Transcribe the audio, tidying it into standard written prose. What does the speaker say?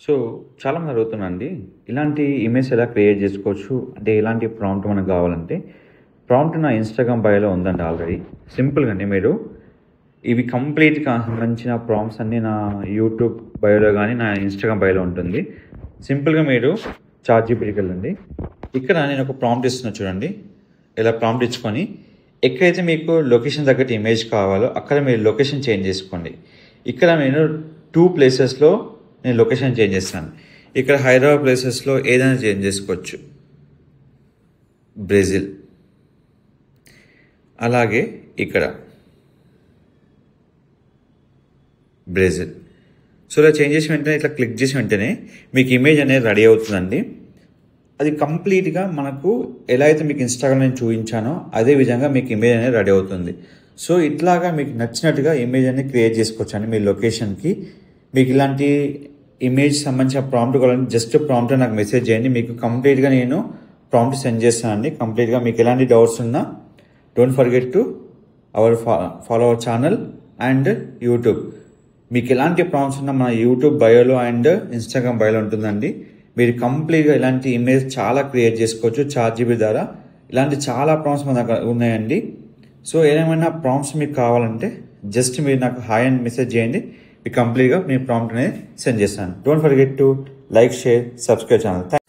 So, చాలామంది అడుగుతున్నారండి. ఇలాంటి ఇమేజ్ ఎలా క్రియేట్ జేసుకోవచ్చు? అంటే ఎలాంటి ప్రాంప్ట్ మనకు గావాలంటే, ప్రాంప్ట్ నా ఇన్‌స్టాగ్రామ్ బయోలో ఉందండి ఆల్రెడీ. సింపుల్‌గానే మీరు ఇవి కంప్లీట్‌గా సంబంధించిన ప్రాంప్ట్స్ అన్నీ నా యూట్యూబ్ బయోలో గానీ, నా ఇన్‌స్టాగ్రామ్ బయోలో ఉంటుంది. సింపుల్‌గా మీరు చాట్‌జీపీటీకెళ్ళండి. ఇక్కడ నేను ఒక ప్రాంప్ట్ ఇస్తున్నా చూడండి. ఇలా ప్రాంప్ట్ ఇచ్చుకొని, ఎక్కడైతే మీకు లొకేషన్ తగ్గట్టు ఇమేజ్ కావాలో అక్కడ మీరు లొకేషన్ చేంజ్ జేసుకోండి. ఇక్కడ నేను 2 ప్లేసెస్‌లో నేను లొకేషన్ చేంజ్ చేస్తాను. ఇక్కడ హైదరాబాద్ ప్లేసెస్‌లో ఏదైనా చేంజ్ చేసుకోవచ్చు. బ్రెజిల్. అలాగే ఇక్కడ బ్రెజిల్. సో, ఇలా చేంజ్ చేసిన వెంటనే ఇట్లా క్లిక్ చేసిన వెంటనే మీకు ఇమేజ్ అనేది రెడీ అవుతుందండి. అది కంప్లీట్‌గా మనకు ఎలా అయితే మీకు ఇన్‌స్టాగ్రామ్‌లో నేను చూయించానో అదే విధంగా మీకు ఇమేజ్ అనేది రెడీ అవుతుంది. సో, ఇట్లాగా మీకు నచ్చినట్టుగా ఇమేజ్ అనేది క్రియేట్ చేసుకోవచ్చండి మీ లొకేషన్‌కి. మీకు ఇలాంటి ఇమేజ్ సంబంధించిన ప్రాంప్ట్ కావాలంటే జస్ట్ ప్రాంప్ట్‌లో నాకు మెసేజ్ చేయండి. మీకు కంప్లీట్‌గా నేను ప్రాంప్ట్ సెండ్ చేస్తానండి. కంప్లీట్‌గా మీకు ఎలాంటి డౌట్స్ ఉన్నా don't forget to follow our channel and YouTube. మీకు ఎలాంటి ప్రాంప్ట్స్ ఉన్నా మన యూట్యూబ్ బయోలో అండ్ ఇన్‌స్టాగ్రామ్ బయోలో ఉంటుందండి. మీరు కంప్లీట్‌గా ఇలాంటి ఇమేజ్ చాలా క్రియేట్ చేసుకోవచ్చు చాట్‌జీపీటీ ద్వారా. ఇలాంటి చాలా ప్రాంప్ట్స్ మన దగ్గర ఉన్నాయండి. సో, ఏమైనా ప్రాంప్ట్స్ మీకు కావాలంటే జస్ట్ మీరు నాకు హాయ్ అని మెసేజ్ చేయండి. మీకు కంప్లీట్‌గా మీ ప్రాంప్ట్ అనేది సెండ్ చేస్తాను. Don't forget to like, share, subscribe channel.